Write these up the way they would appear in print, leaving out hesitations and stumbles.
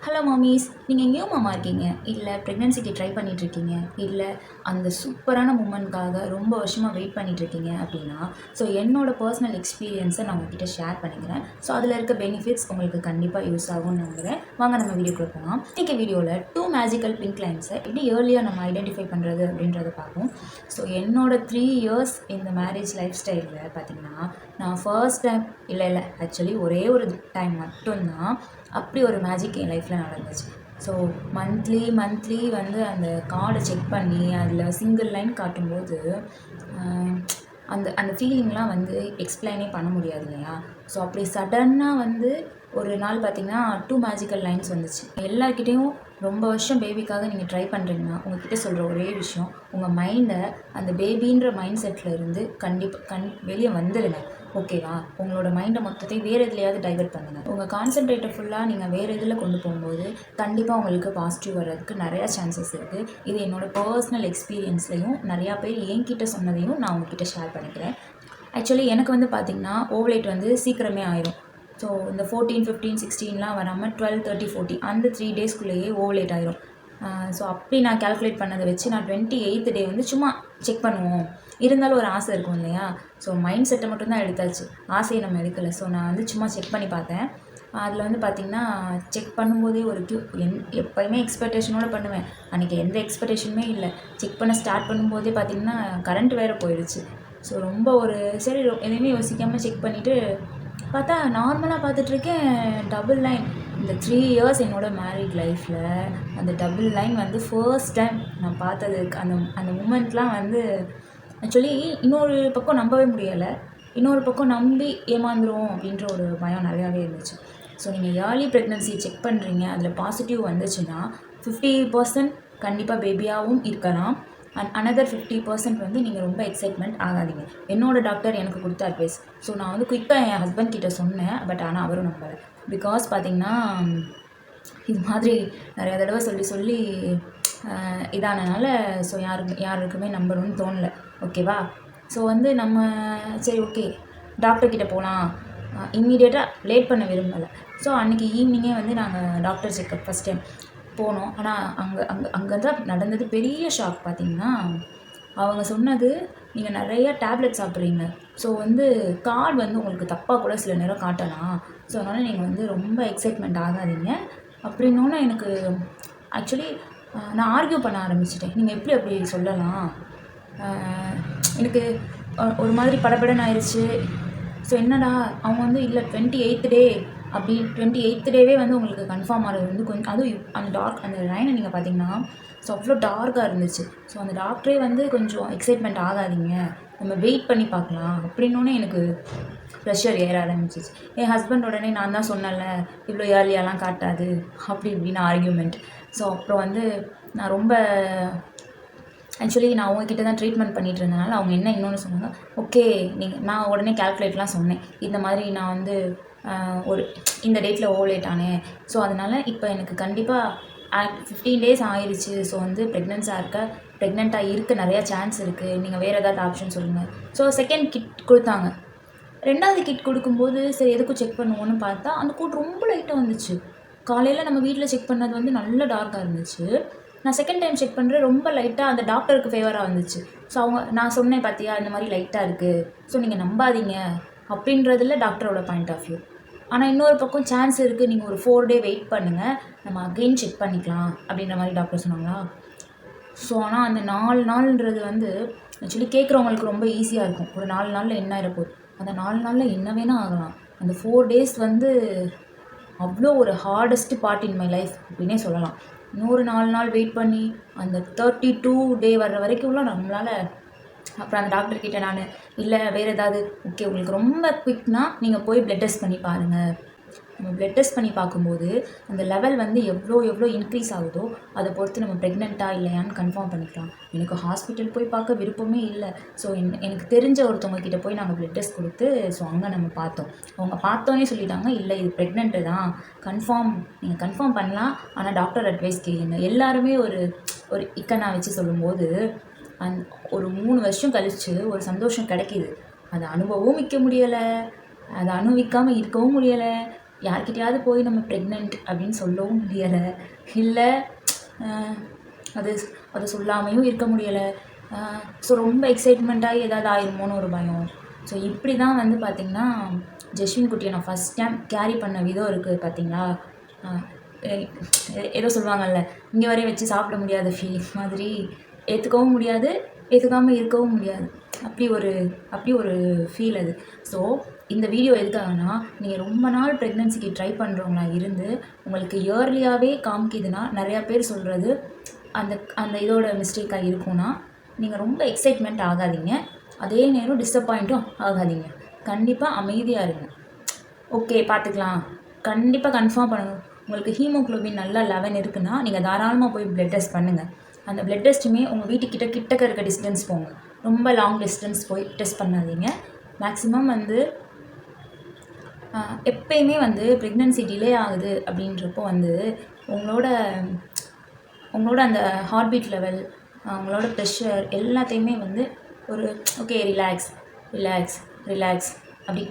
Hello மாமீஸ், நீங்கள் எங்கேயோ மாமா இருக்கீங்க, இல்லை ப்ரெக்னென்சிக்கு ட்ரை பண்ணிகிட்ருக்கீங்க, இல்லை அந்த சூப்பரான மூமெண்ட்காக ரொம்ப வருஷமாக வெயிட் பண்ணிகிட்ருக்கீங்க அப்படின்னா, ஸோ என்னோடய பர்சனல் எக்ஸ்பீரியன்ஸை நான் உங்ககிட்ட ஷேர் பண்ணிக்கிறேன். ஸோ அதில் இருக்க பெனிஃபிட்ஸ் உங்களுக்கு கண்டிப்பாக யூஸ் ஆகும்னு நம்புகிறேன். வாங்க நம்ம வீடியோக்குள்ள போகலாம். இன்றைக்கி வீடியோவில் 2 மேஜிக்கல் பிங்க் லைன்ஸை எப்படி ஏர்லியாக நம்ம ஐடென்டிஃபை பண்ணுறது அப்படின்றத பார்ப்போம். ஸோ என்னோடய 3 இயர்ஸ் இந்த மேரேஜ் லைஃப் ஸ்டைலில் பார்த்திங்கன்னா, நான் ஃபர்ஸ்ட் டைம் இல்லை ஆக்சுவலி ஒரே ஒரு டைம் மட்டும்தான் அப்படி ஒரு மேஜிக் என் லைஃப்பில் நடந்துச்சு. ஸோ மந்த்லி வந்து அந்த கார்டை செக் பண்ணி அதில் சிங்கிள் லைன் காட்டும்போது அந்த அந்த ஃபீலிங்லாம் வந்து எக்ஸ்பிளைனே பண்ண முடியாது இல்லையா. ஸோ அப்படி சடன்னாக வந்து ஒரு நாள் பார்த்திங்கன்னா 2 மேஜிக்கல் லைன்ஸ் வந்துச்சு. எல்லாருக்கிட்டேயும் ரொம்ப வருஷம் பேபிக்காக நீங்கள் ட்ரை பண்ணுறீங்கன்னா உங்கள்கிட்ட சொல்கிற ஒரே விஷயம், உங்கள் மைண்டை அந்த பேபின்ற மைண்ட் செட்டில் இருந்து கண்டிப்பாக வெளியே வந்துடுங்க. ஓகேவா? உங்களோட மைண்டை மொத்தத்தையும் வேறு எதுலையாவது டைவெர்ட் பண்ணுங்கள். உங்கள் கான்சன்ட்ரேட்டை ஃபுல்லாக நீங்கள் வேறு இதில் கொண்டு போகும்போது கண்டிப்பாக உங்களுக்கு பாசிட்டிவ் வர்றதுக்கு நிறையா சான்சஸ் இருக்குது. இது என்னோடய பர்சனல் எக்ஸ்பீரியன்ஸ்லையும் நிறையா பேர் என்கிட்ட சொன்னதையும் நான் உங்ககிட்ட ஷேர் பண்ணிக்கிறேன். ஆக்சுவலி எனக்கு வந்து பார்த்திங்கன்னா ஓவலேட் வந்து சீக்கிரமே ஆயிரும். ஸோ இந்த 14, 15, 16லாம் வராமல் 12, 30, 40 அந்த 3 டேஸ்க்குள்ளேயே ஓவலேட் ஆயிரும். ஸோ அப்படி நான் கால்குலேட் பண்ணதை வச்சு நான் 28th டே வந்து சும்மா செக் பண்ணுவோம். இருந்தாலும் ஒரு ஆசை இருக்கும் இல்லையா. ஸோ மைண்ட் செட்டை மட்டும்தான் எடுத்தாச்சு, ஆசையை நம்ம எடுக்கலை. ஸோ நான் வந்து சும்மா செக் பண்ணி பார்த்தேன். அதில் வந்து பார்த்திங்கன்னா செக் பண்ணும்போதே ஒரு எப்போயுமே எக்ஸ்பெக்டேஷனோடு பண்ணுவேன். அன்றைக்கி எந்த எக்ஸ்பெக்டேஷனுமே இல்லை. செக் பண்ண ஸ்டார்ட் பண்ணும்போதே பார்த்திங்கன்னா கரண்ட் வேறு போயிடுச்சு. ஸோ ரொம்ப ஒரு சரி எதுவுமே யோசிக்காமல் செக் பண்ணிவிட்டு பார்த்தா நார்மலாக பார்த்துட்ருக்கேன், டபுள் லைன். இந்த 3 இயர்ஸ் என்னோடய மேரிட் லைஃப்பில் அந்த டபுள் லைன் வந்து ஃபர்ஸ்ட் டைம் நான் பார்த்தது. அந்த அந்த மூமெண்ட்லாம் வந்து ஆக்சுவலி இன்னொரு பக்கம் நம்பவே முடியலை, இன்னொரு பக்கம் நம்பி ஏமாந்துரும் அப்படின்ற ஒரு பயம் நிறையாவே இருந்துச்சு. ஸோ நீங்கள் ஏர்லி ப்ரெக்னன்சி செக் பண்ணுறீங்க, அதில் பாசிட்டிவ் வந்துச்சுன்னா 50% கண்டிப்பாக பேபியாகவும் இருக்கலாம். அண்ட் அனதர் 50% வந்து நீங்கள் ரொம்ப எக்ஸைட்மெண்ட் ஆகாதீங்க. என்னோடய டாக்டர் எனக்கு கொடுத்த அட்வைஸ். ஸோ நான் வந்து குயிக்காக என் ஹஸ்பண்ட் கிட்ட சொன்னேன். பட் ஆனால் அவரும் நம்பலை. பிகாஸ் பார்த்திங்கன்னா இது மாதிரி நிறையா தடவை சொல்லி இதானனால ஸோ யாருக்குமே நம்பணும்னு தோணலை. ஓகேவா? ஸோ வந்து நம்ம சரி ஓகே டாக்டர்கிட்ட போகலாம், இம்மீடியட்டாக லேட் பண்ண விரும்பலை. ஸோ அன்றைக்கி ஈவினிங்கே வந்து நாங்கள் டாக்டர் செக்கப் ஃபஸ்ட் டைம் போனோம். ஆனால் அங்கே தான் நடந்தது பெரிய ஷாக். பார்த்திங்கன்னா அவங்க சொன்னது, நீங்கள் நிறையா டேப்லெட் சாப்பிட்றீங்க, ஸோ வந்து கார்டு வந்து உங்களுக்கு தப்பாக கூட சில நேரம் காட்டலாம். ஸோ அதனால் நீங்கள் வந்து ரொம்ப எக்ஸைட்மெண்ட் ஆகாதீங்க அப்படின்னோன்னு எனக்கு ஆக்சுவலி நான் ஆர்கியூ பண்ண ஆரம்பிச்சிட்டேன். நீங்கள் எப்படி அப்படி சொல்லலாம், எனக்கு ஒரு மாதிரி படபடன்னு ஆயிடுச்சு. ஸோ என்னடா அவங்க வந்து இல்லை 28th டே அப்படி 28th டேவே வந்து உங்களுக்கு கன்ஃபார்ம் ஆகிறது வந்து கொஞ்சம் அதுவும் அந்த அந்த லைனை நீங்கள் பார்த்தீங்கன்னா ஸோ அவ்வளோ டார்க்காக இருந்துச்சு. ஸோ அந்த டாக்டரே வந்து கொஞ்சம் எக்ஸைட்மெண்ட் ஆகாதீங்க, நம்ம வெயிட் பண்ணி பார்க்கலாம் அப்படின்னோடனே எனக்கு ப்ரெஷர் ஏற ஆரம்பிச்சிச்சு. என் ஹஸ்பண்ட் உடனே நான் தான் சொன்னேன்ல இவ்வளோ ஏர்லியாலாம் காட்டாது அப்படி இப்படின்னு ஆர்கியூமெண்ட். ஸோ அப்புறம் வந்து நான் ரொம்ப ஆக்சுவலி நான் அவங்கக்கிட்ட தான் ட்ரீட்மெண்ட் பண்ணிகிட்டு இருந்தனால அவங்க என்ன இன்னொன்று சொன்னாங்க, ஓகே நான் உடனே கால்குலேட்லாம் சொன்னேன். இந்த மாதிரி நான் வந்து ஒரு இந்த டேட்டில் ஓவலேட் ஆனேன். ஸோ அதனால் இப்போ எனக்கு கண்டிப்பாக 15 டேஸ் ஆயிடுச்சு. ஸோ வந்து ப்ரெக்னெண்ட்டாக இருக்க நிறையா சான்ஸ் இருக்குது. நீங்கள் வேறு ஏதாவது ஆப்ஷன் சொல்லுங்கள். ஸோ செகண்ட் கிட் கொடுத்தாங்க. 2வது கிட் கொடுக்கும்போது சரி எதுக்கும் செக் பண்ணுவோன்னு பார்த்தா அந்த கோட் ரொம்ப லைட்டாக வந்துச்சு. காலையில் நம்ம வீட்டில் செக் பண்ணது வந்து நல்ல டார்க்காக இருந்துச்சு. நான் செகண்ட் டைம் செக் பண்ணுறேன், ரொம்ப லைட்டாக அந்த டாக்டருக்கு ஃபேவராக வந்துச்சு. ஸோ நான் சொன்னேன் பார்த்தியா இந்த மாதிரி லைட்டாக இருக்குது, ஸோ நீங்கள் நம்பாதீங்க அப்படின்றதில்ல டாக்டரோட பாயிண்ட் ஆஃப் வியூ. ஆனால் இன்னொரு பக்கம் சான்ஸ் இருக்குது, நீங்கள் ஒரு 4 டே வெயிட் பண்ணுங்கள், நம்ம அகெயின் செக் பண்ணிக்கலாம் அப்படின்ற மாதிரி டாக்டர் சொன்னாங்களா. ஸோ ஆனால் அந்த 4 நாள்ன்றது வந்து ஆக்சுவலி கேட்குறவங்களுக்கு ரொம்ப ஈஸியாக இருக்கும். ஒரு 4 நாளில் என்ன ஆகிடப்போகுது, அந்த 4 நாளில் என்ன வேணால் ஆகலாம். அந்த 4 டேஸ் வந்து அவ்வளோ ஒரு hardest part in my life அப்படின்னே சொல்லலாம். இன்னொரு 4 நாள் வெயிட் பண்ணி அந்த 32 டே வர்ற வரைக்கும்லாம் நம்மளால். அப்புறம் அந்த டாக்டர்கிட்ட நான் இல்லை வேறு ஏதாவது ஓகே உங்களுக்கு ரொம்ப குயிக்னால் நீங்கள் போய் பிளட் டெஸ்ட் பண்ணி பாருங்கள். நம்ம பிளட் டெஸ்ட் பண்ணி பார்க்கும்போது அந்த லெவல் வந்து எவ்வளோ இன்க்ரீஸ் ஆகுதோ அதை பொறுத்து நம்ம ப்ரெக்னெண்ட்டாக இல்லையான்னு கன்ஃபார்ம் பண்ணிக்கலாம். எனக்கு ஹாஸ்பிட்டல் போய் பார்க்க விருப்பமே இல்லை. ஸோ எனக்கு தெரிஞ்ச ஒருத்தவங்க கிட்டே போய் நாங்கள் பிளட் டெஸ்ட் கொடுத்து ஸோ அங்கே நம்ம பார்த்தோம். அவங்க பார்த்தோன்னே சொல்லிட்டாங்க, இல்லை இது ப்ரெக்னெண்ட்டு தான், நீங்கள் கன்ஃபார்ம் பண்ணலாம், ஆனால் டாக்டர் அட்வைஸ் கேளுங்க. எல்லாருமே ஒரு இக்கனா வச்சு சொல்லும்போது ஒரு 3 வருஷம் கழித்து ஒரு சந்தோஷம் கிடைக்கிது. அதை அனுபவவும் மிக்க முடியலை, அதை அனுபவிக்காமல் இருக்கவும் முடியலை. யார்கிட்டயாவது போய் நம்ம ப்ரெக்னென்ட் அப்படின்னு சொல்லவும் முடியலை, இல்லை அது அது சொல்லாமையும் இருக்க முடியலை. ஸோ ரொம்ப எக்ஸைட்மெண்ட்டாகி ஏதாவது ஆயிருமோன்னு ஒரு பயம். ஸோ இப்படி தான் வந்து பார்த்திங்கன்னா ஜெஸ்வின் குட்டியை நான் ஃபஸ்ட் டைம் கேரி பண்ண விதம் இருக்குது பார்த்தீங்களா. ஏதோ சொல்லுவாங்கல்ல, இங்கே வரையும் வச்சு சாப்பிட முடியாத ஃபீலிங் மாதிரி, ஏற்றுக்கவும் முடியாது, ஏற்றுக்காமல் இருக்கவும் முடியாது. அப்படி ஒரு ஃபீல் அது. ஸோ இந்த வீடியோ எதுக்காகனா, நீங்கள் ரொம்ப நாள் ப்ரெக்னென்சிக்கு ட்ரை பண்ணுறவங்களா இருந்து உங்களுக்கு இயர்லியாகவே காமிக்குதுன்னா, நிறையா பேர் சொல்கிறது அந்த அந்த இதோட மிஸ்டேக்காக இருக்கும்னா, நீங்கள் ரொம்ப எக்ஸைட்மெண்ட் ஆகாதீங்க, அதே நேரம் டிஸப்பாயிண்ட்டும் ஆகாதீங்க. கண்டிப்பாக அமைதியாக இருங்க. ஓகே பார்த்துக்கலாம், கண்டிப்பாக கன்ஃபார்ம் பண்ணுங்கள். உங்களுக்கு ஹீமோக்ளோபின் நல்லா 11 இருக்குன்னா நீங்கள் தாராளமாக போய் ப்ளட் டெஸ்ட் பண்ணுங்கள். அந்த ப்ளட் டெஸ்ட்டுமே உங்கள் கிட்டக்க இருக்க டிஸ்டன்ஸ் போங்க, ரொம்ப லாங் டிஸ்டன்ஸ் போய் டெஸ்ட் பண்ணாதீங்க. மேக்ஸிமம் வந்து எப்பயுமே வந்து ப்ரெக்னென்சி டிலே ஆகுது அப்படின்றப்போ வந்து உங்களோட அந்த ஹார்ட் பீட் லெவல், உங்களோட ப்ரெஷர் எல்லாத்தையுமே வந்து ஒரு ஓகே ரிலாக்ஸ் அப்படி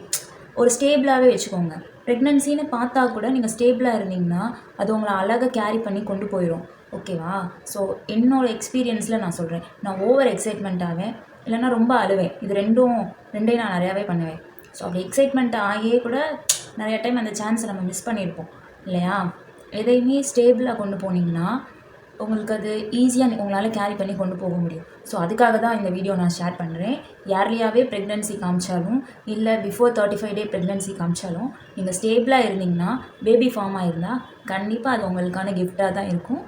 ஒரு ஸ்டேபிளாகவே வச்சுக்கோங்க. ப்ரெக்னென்சின்னு பார்த்தா கூட நீங்கள் ஸ்டேபிளாக இருந்தீங்கன்னா அது உங்களை அழகாக கேரி பண்ணி கொண்டு போயிடும். ஓகேவா? ஸோ என்னோடய எக்ஸ்பீரியன்ஸில் நான் சொல்கிறேன், நான் ஓவர் எக்ஸைட்மெண்ட் ஆவேன், இல்லைன்னா ரொம்ப அழுவேன். இது ரெண்டையும் நான் நிறையாவே பண்ணுவேன். ஸோ அப்படி எக்ஸைட்மெண்ட் ஆகியே கூட நிறையா டைம் அந்த சான்ஸை நம்ம மிஸ் பண்ணியிருப்போம் இல்லையா. எதையுமே ஸ்டேபிளாக கொண்டு போனீங்கன்னா உங்களுக்கு அது ஈஸியாக உங்களால் கேரி பண்ணி கொண்டு போக முடியும். ஸோ அதுக்காக தான் இந்த வீடியோ நான் ஷேர் பண்ணுறேன். யார்லியாவே ப்ரெக்னென்சி காமிச்சாலும், இல்லை பிஃபோர் 35 டே ப்ரெக்னென்சி காமிச்சாலும், நீங்கள் ஸ்டேபிளாக இருந்தீங்கன்னா, பேபி ஃபார்ம் ஆகிருந்தால் கண்டிப்பாக அது உங்களுக்கான கிஃப்டாக தான் இருக்கும்.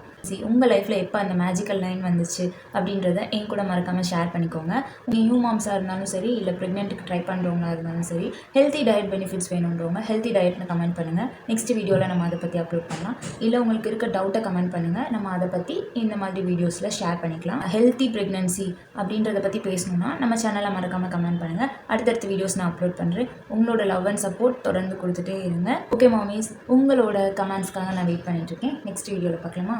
உங்கள் லைஃப்பில் எப்போ அந்த மேஜிக்கல் லைன் வந்துச்சு அப்படின்றத என் கூட மறக்காமல் ஷேர் பண்ணிக்கோங்க. நியூ மாம்ஸாக இருந்தாலும் சரி, இல்லை ப்ரெக்னென்ட்டுக்கு ட்ரை பண்ணுறவங்களா இருந்தாலும் சரி, ஹெல்த்தி டயட் பெனிஃபிட்ஸ் வேணுன்றவங்க ஹெல்த்தி டயட்னு கமெண்ட் பண்ணுங்கள். நெக்ஸ்ட் வீடியோவில் நம்ம அதை பற்றி அப்லோட் பண்ணலாம். இல்லை உங்களுக்கு இருக்க டவுட்டை கமெண்ட் பண்ணுங்கள், நம்ம அதை பற்றி இந்த மாதிரி வீடியோஸில் ஷேர் பண்ணிக்கலாம். ஹெல்த்தி ப்ரெக்னென்சி அப்படின்றத பற்றி பேசணுன்னா நம்ம சேனலை மறக்காமல் கமெண்ட் பண்ணுங்கள். அடுத்தடுத்த வீடியோஸ் நான் அப்லோட் பண்ணுறேன். உங்களோட லவ் அண்ட் சப்போர்ட் தொடர்ந்து கொடுத்துட்டே இருங்க. ஓகே மாமிஸ், உங்களோட கமெண்ட்ஸ்க்காக நான் வெயிட் பண்ணிட்டுருக்கேன். நெக்ஸ்ட் வீடியோவில் பார்க்கலாமா?